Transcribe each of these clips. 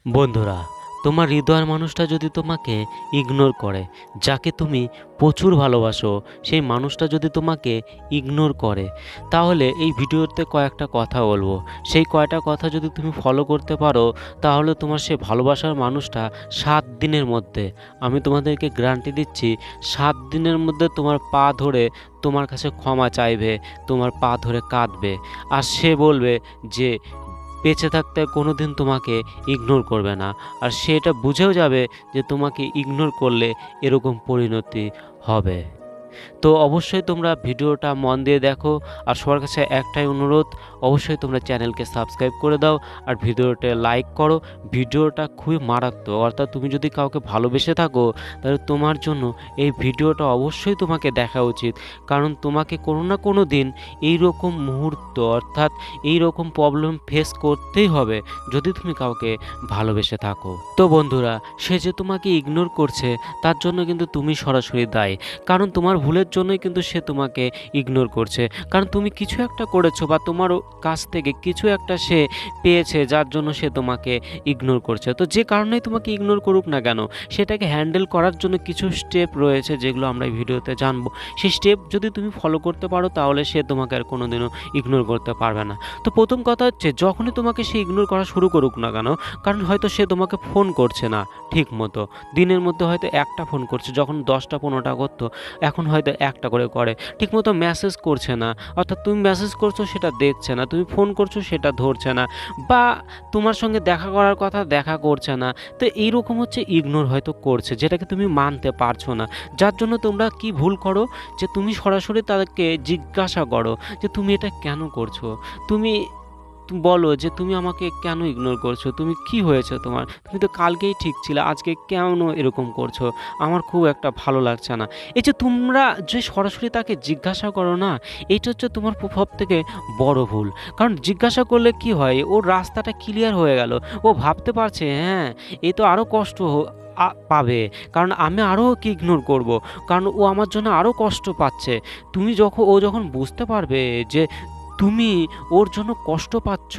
বন্ধুরা, তোমার হৃদয়ের মানুষটা যদি তোমাকে ইগনোর করে, যাকে তুমি প্রচুর ভালোবাসো, সেই মানুষটা যদি তোমাকে ইগনোর করে, তাহলে এই ভিডিওতে কয়েকটা কথা বলবো। সেই কয়টা কথা যদি তুমি ফলো করতে পারো, তাহলে তোমার সেই ভালোবাসার মানুষটা 7 দিনের মধ্যে, আমি তোমাদেরকে গ্যারান্টি দিচ্ছি, 7 দিনের মধ্যে তোমার পা ধরে তোমার কাছে ক্ষমা চাইবে, তোমার পা ধরে কাঁদবে। আর সে বলবে যে বেঁচে থাকতে কোনো দিন তোমাকে ইগনোর করবে না। আর সে এটা বুঝেও যাবে যে তোমাকে ইগনোর করলে এরকম পরিণতি হবে। তো অবশ্যই তোমরা ভিডিওটা মন দিয়ে দেখো। আর সবার কাছে একটাই অনুরোধ, অবশ্যই তোমরা চ্যানেলকে সাবস্ক্রাইব করে দাও আর ভিডিওটা লাইক করো। ভিডিওটা খুবই মারাত্মক, অর্থাৎ তুমি যদি কাউকে ভালোবেসে থাকো, তাহলে তোমার জন্য এই ভিডিওটা অবশ্যই তোমাকে দেখা উচিত। কারণ তোমাকে কোনো না কোনো দিন এইরকম মুহূর্ত, অর্থাৎ এইরকম প্রবলেম ফেস করতেই হবে যদি তুমি কাউকে ভালোবেসে থাকো। তো বন্ধুরা, সে যে তোমাকে ইগনোর করছে, তার জন্য কিন্তু তুমি সরাসরি দায়ী। কারণ তোমার ভুলের জন্যই কিন্তু সে তোমাকে ইগনোর করছে। কারণ তুমি কিছু একটা করেছো বা তোমার কাছ থেকে কিছু একটা সে পেয়েছে, যার জন্য সে তোমাকে ইগনোর করছে। তো যে কারণেই তোমাকে ইগনোর করুক না কেন, সেটাকে হ্যান্ডেল করার জন্য কিছু স্টেপ রয়েছে, যেগুলো আমরা এই ভিডিওতে জানবো। সেই স্টেপ যদি তুমি ফলো করতে পারো, তাহলে সে তোমাকে আর কোনোদিনও ইগনোর করতে পারবে না। তো প্রথম কথা হচ্ছে, যখনই তোমাকে সে ইগনোর করা শুরু করুক না কেন, কারণ হয়তো সে তোমাকে ফোন করছে না ঠিক মতো, দিনের মধ্যে হয়তো একটা ফোন করছে, যখন 10টা 15টা করতো এখন হয়তো একটা করে করে, ঠিকমতো মেসেজ করছে না, অর্থাৎ তুমি মেসেজ করছো সেটা দেখছে না, তুমি ফোন করছো সেটা ধরছে না, বা তোমার সঙ্গে দেখা করার কথা দেখা করছে না। তো এইরকম হচ্ছে ইগনোর হয়তো করছে, যেটাকে তুমি মানতে পারছো না। যার জন্য তোমরা কি ভুল করো, যে তুমি সরাসরি তাদেরকে জিজ্ঞাসা করো যে তুমি এটা কেন করছো, তুমি বলো যে তুমি আমাকে কেন ইগনোর করছো, তুমি কি হয়েছে তোমার, তুমি তো কালকেই ঠিক ছিলে, আজকে কেন এরকম করছো, আমার খুব একটা ভালো লাগছে না। এই যে তোমরা যে সরাসরি তাকে জিজ্ঞাসা করো না, এইটা হচ্ছে তোমার সব থেকে বড় ভুল। কারণ জিজ্ঞাসা করলে কি হয়, ওর রাস্তাটা ক্লিয়ার হয়ে গেল, ও ভাবতে পারছে হ্যাঁ এই তো আরও কষ্ট পাবে, কারণ আমি আরও ওকে ইগনোর করব, কারণ ও আমার জন্য আরও কষ্ট পাচ্ছে। ও যখন বুঝতে পারবে যে তুমি ওর জন্য কষ্ট পাচ্ছ,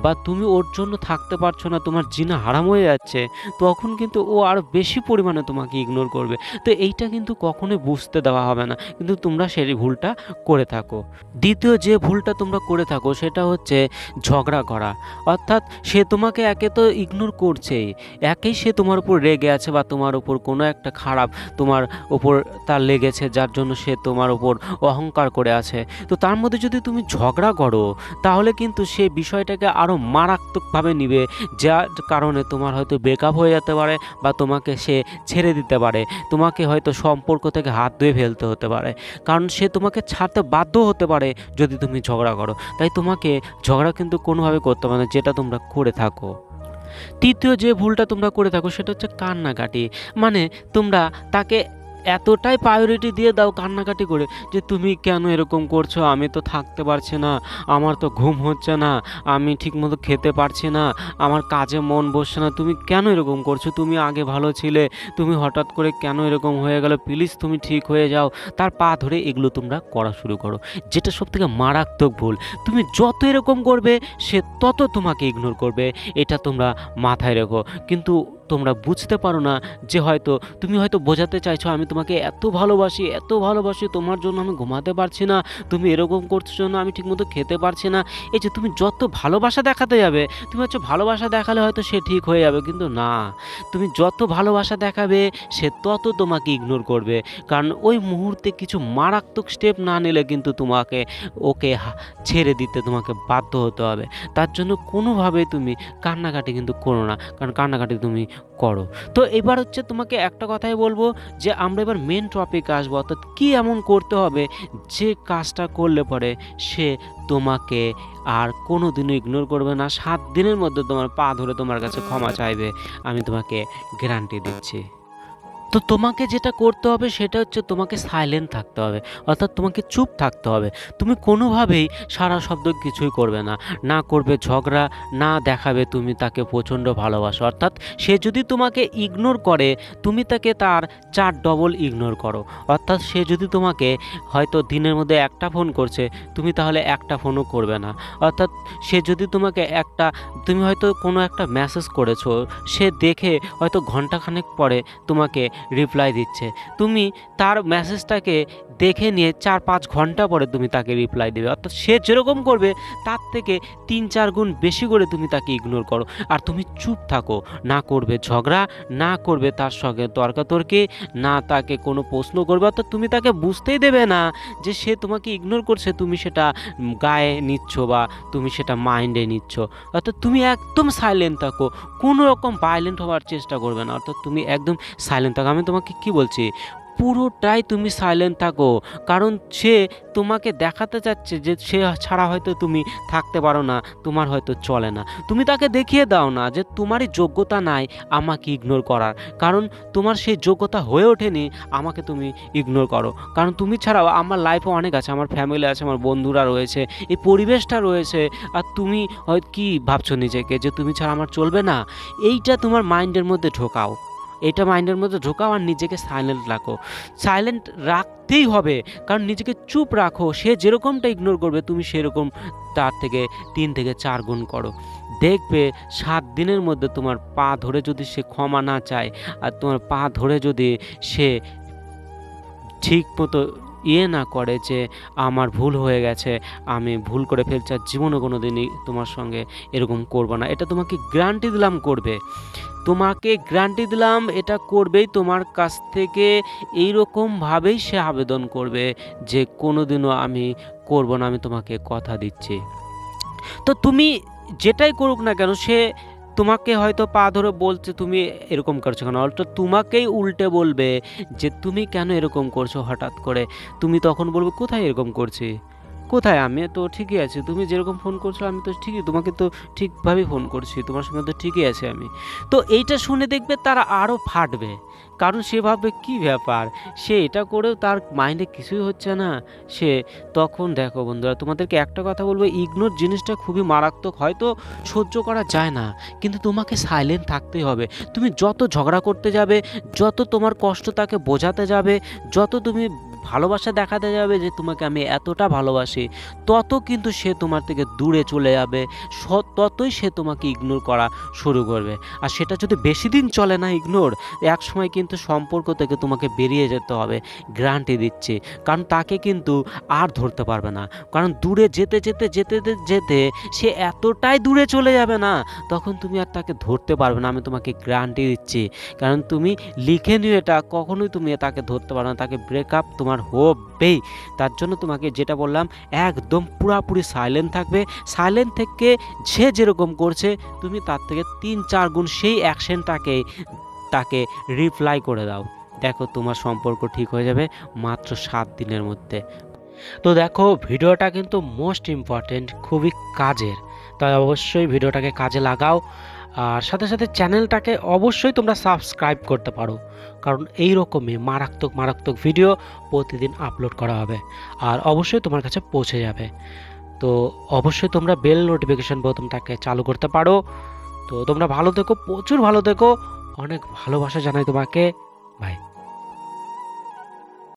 বা তুমি ওর জন্য থাকতে পারছো না, তোমার জিনা হারাম হয়ে যাচ্ছে, তখন কিন্তু ও আরও বেশি পরিমাণে তোমাকে ইগনোর করবে। তো এইটা কিন্তু কখনোই বুঝতে দেওয়া হবে না, কিন্তু তোমরা সেই ভুলটা করে থাকো। দ্বিতীয় যে ভুলটা তোমরা করে থাকো, সেটা হচ্ছে ঝগড়া করা। অর্থাৎ সে তোমাকে একে তো ইগনোর করছেই, একেই সে তোমার উপর রেগে আছে, বা তোমার উপর কোনো একটা খারাপ তোমার উপর তার লেগেছে, যার জন্য সে তোমার উপর অহংকার করে আছে। তো তার মধ্যে যদি তুমি ঝগড়া করো, তাহলে কিন্তু সে বিষয়টাকে আরও মারাত্মকভাবে নিবে, যার কারণে তোমার হয়তো ব্রেকআপ হয়ে যেতে পারে, বা তোমাকে সে ছেড়ে দিতে পারে, তোমাকে হয়তো সম্পর্ক থেকে হাত ধুয়ে ফেলতে হতে পারে, কারণ সে তোমাকে ছাড়তে বাধ্য হতে পারে যদি তুমি ঝগড়া করো। তাই তোমাকে ঝগড়া কিন্তু কোনোভাবে করতে হবে না, যেটা তোমরা করে থাকো। তৃতীয় যে ভুলটা তোমরা করে থাকো, সেটা হচ্ছে কান্নাকাটি। মানে তোমরা তাকে এতটাই প্রায়োরিটি দিয়ে দাও কান্নাকাটি করে, যে তুমি কেন এরকম করছো, আমি তো থাকতে পারছি না, আমার তো ঘুম হচ্ছে না, আমি ঠিকমতো খেতে পারছি না, আমার কাজে মন বসছে না, তুমি কেন এরকম করছো, তুমি আগে ভালো ছিলে, তুমি হঠাৎ করে কেন এরকম হয়ে গেল, প্লিজ তুমি ঠিক হয়ে যাও। তার পা ধরে এগুলো তোমরা করা শুরু করো, যেটা সবথেকে মারাত্মক ভুল। তুমি যত এরকম করবে, সে তত তোমাকে ইগনোর করবে, এটা তোমরা মাথায় রেখো। কিন্তু তোমরা বুঝতে পারো না যে তুমি হয়তো বোঝাতে চাইছো আমি তোমাকে এত ভালোবাসি, এত ভালোবাসি, তোমার জন্য আমি ঘুমাতে পারছি না, তুমি এরকম করছো জন্য আমি ঠিকমতো খেতে পারছি না। এই যে তুমি যত ভালোবাসা দেখাতে যাবে, তুমি হচ্ছে ভালোবাসা দেখালে হয়তো সে ঠিক হয়ে যাবে, কিন্তু না, তুমি যত ভালোবাসা দেখাবে সে তত তোমাকে ইগনোর করবে। কারণ ওই মুহূর্তে কিছু মারাত্মক স্টেপ না নিলে কিন্তু ওকে ছেড়ে দিতে তোমাকে বাধ্য হতে হবে। তার জন্য কোনোভাবেই তুমি কান্নাকাটি কিন্তু করো না, কারণ কান্নাকাটি তুমি করো। তো এবার হচ্ছে তোমাকে একটা কথাই বলবো, যে আমরা এবার মেন টপিকে আসবো, অর্থাৎ কী এমন করতে হবে যে কাজটা করলে পরে সে তোমাকে আর কোনো দিনও ইগনোর করবে না, 7 দিনের মধ্যে তোমার পা ধরে তোমার কাছে ক্ষমা চাইবে, আমি তোমাকে গ্যারান্টি দিচ্ছি। তো তোমাকে যেটা করতে হবে সেটা হচ্ছে তোমাকে সাইলেন্ট থাকতে হবে, অর্থাৎ তোমাকে চুপ থাকতে হবে। তুমি কোনোভাবেই সারা শব্দ কিছুই করবে না, না করবে ঝগড়া, না দেখাবে তুমি তাকে প্রচণ্ড ভালোবাসো। অর্থাৎ সে যদি তোমাকে ইগনোর করে তুমি তাকে তার 4 ডবল ইগনোর করো। অর্থাৎ সে যদি তোমাকে হয়তো দিনের মধ্যে একটা ফোন করছে তুমি তাহলে একটা ফোনও করবে না। অর্থাৎ সে যদি তোমাকে তুমি হয়তো কোনো একটা মেসেজ করেছো, সে দেখে হয়তো ঘন্টাখানেক পরে তোমাকে রিপ্লাই দিচ্ছে, তুমি তার মেসেজটাকে দেখে নিয়ে 4-5 ঘন্টা পরে তুমি তাকে রিপ্লাই দেবে। অর্থাৎ সে যেরকম করবে তার থেকে 3-4 গুণ বেশি করে তুমি তাকে ইগনোর করো, আর তুমি চুপ থাকো, না করবে ঝগড়া, না করবে তার সঙ্গে তর্কাতর্কি, না তাকে কোনো প্রশ্ন করবে। অর্থাৎ তুমি তাকে বুঝতেই দেবে না যে সে তোমাকে ইগনোর করছে, তুমি সেটা গায়ে নিচ্ছ বা তুমি সেটা মাইন্ডে নিচ্ছ। অর্থাৎ তুমি একদম সাইলেন্ট থাকো, কোনো রকম ভায়োলেন্ট হওয়ার চেষ্টা করবে না। অর্থাৎ তুমি একদম সাইলেন্ট থাকো। আমি তোমাকে কি বলছি, পুরোটাই তুমি সাইলেন্ট থাকো, কারণ সে তোমাকে দেখাতে চাচ্ছে যে সে ছাড়া হয়তো তুমি থাকতে পারো না, তোমার হয়তো চলে না। তুমি তাকে দেখিয়ে দাও না যে তোমারই যোগ্যতা নাই আমাকে ইগনোর করার, কারণ তোমার সেই যোগ্যতা হয়ে ওঠেনি আমাকে তুমি ইগনোর করো। কারণ তুমি ছাড়াও আমার লাইফে অনেক আছে, আমার ফ্যামিলি আছে, আমার বন্ধুরা রয়েছে, এই পরিবেশটা রয়েছে, আর তুমি হয়তো কি ভাবছো নিজেকে যে তুমি ছাড়া আমার চলবে না। এইটা তোমার মাইন্ডের মধ্যে ঢোকাও, এটা মাইন্ডের মধ্যে ঢোকাও, আর নিজেকে সাইলেন্ট রাখো। সাইলেন্ট রাখতেই হবে, কারণ নিজেকে চুপ রাখো। সে যেরকমটা ইগনোর করবে তুমি সেরকম তার থেকে 3 থেকে 4 গুণ করো। দেখবে 7 দিনের মধ্যে তোমার পা ধরে যদি সে ক্ষমা না চায়, আর তোমার পা ধরে যদি সে ঠিক মতো না করে যে আমার ভুল হয়ে গেছে, আমি ভুল করে ফেলছি, আর জীবনে কোনো দিনই তোমার সঙ্গে এরকম করবো না, এটা তোমাকে গ্যারান্টি দিলাম করবে, তোমাকে গ্যারান্টি দিলাম এটা করবেই তোমার কাছ থেকে। এইরকমভাবেই সে আবেদন করবে যে কোনো দিনও আমি করব না, আমি তোমাকে কথা দিচ্ছি। তো তুমি যেটাই করুক না কেন, সে তোমাকে হয়তো পা ধরে বলছে তুমি এরকম করছো কেন, অল্টা তোমাকেই উল্টে বলবে যে তুমি কেন এরকম করছো হঠাৎ করে। তুমি তখন বলবে কোথায় এরকম করছি, কোথায়, আমি তো ঠিকই আছি, তুমি যেরকম ফোন করছো আমি তো ঠিকই, তোমাকে তো ঠিকভাবেই ফোন করছি, তোমার সঙ্গে তো ঠিকই আছে আমি। তো এইটা শুনে দেখবে তারা আরও ফাটবে, কারণ সে ভাববে কী ব্যাপার, সে এটা করেও তার মাইন্ডে কিছুই হচ্ছে না। সে তখন দেখো বন্ধুরা, তোমাদেরকে একটা কথা বলবো, ইগনোর জিনিসটা খুবই মারাত্মক, হয়তো সহ্য করা যায় না, কিন্তু তোমাকে সাইলেন্ট থাকতেই হবে। তুমি যত ঝগড়া করতে যাবে, যত তোমার কষ্ট তাকে বোঝাতে যাবে, যত তুমি ভালোবাসা দেখাতে যাবে যে তোমাকে আমি এতটা ভালোবাসি, তত কিন্তু সে তোমার থেকে দূরে চলে যাবে, ততই সে তোমাকে ইগনোর করা শুরু করবে। আর সেটা যদি বেশি দিন চলে না ইগনোর, এক সময় কিন্তু সম্পর্ক থেকে তোমাকে বেরিয়ে যেতে হবে, গ্যারান্টি দিচ্ছি। কারণ তাকে কিন্তু আর ধরতে পারবে না, কারণ দূরে যেতে যেতে যেতে যেতে সে এতটাই দূরে চলে যাবে না, তখন তুমি আর তাকে ধরতে পারবে না, আমি তোমাকে গ্যারান্টি দিচ্ছি। কারণ তুমি লিখে নিও এটা, কখনোই তুমি তাকে ধরতে পারবে না, তাকে ব্রেকআপ তোমার হবেই। তার জন্য তোমাকে যেটা বললাম, একদম পুরাপুরি সাইলেন্ট থাকবে। সাইলেন্ট থেকে সে যেরকম করছে তুমি তার থেকে 3-4 গুণ সেই অ্যাকশনটাকে তাকে রিপ্লাই করে দাও, দেখো তোমার সম্পর্ক ঠিক হয়ে যাবে মাত্র 7 দিনের মধ্যে। তো দেখো ভিডিওটা কিন্তু মোস্ট ইম্পর্টেন্ট, খুবই কাজের, তাই অবশ্যই ভিডিওটাকে কাজে লাগাও। আর সাথে সাথে চ্যানেলটাকে অবশ্যই তোমরা সাবস্ক্রাইব করতে পারো, কারণ এই রকমই মারাত্মক মারাত্মক ভিডিও প্রতিদিন আপলোড করা হবে, আর অবশ্যই তোমার কাছে পৌঁছে যাবে। তো অবশ্যই তোমরা বেল নোটিফিকেশন বোতামটাকে চালু করতে পারো। তো তোমরা ভালো থেকো, প্রচুর ভালো থেকো, অনেক ভালোবাসা জানাই তোমাকে, বাই।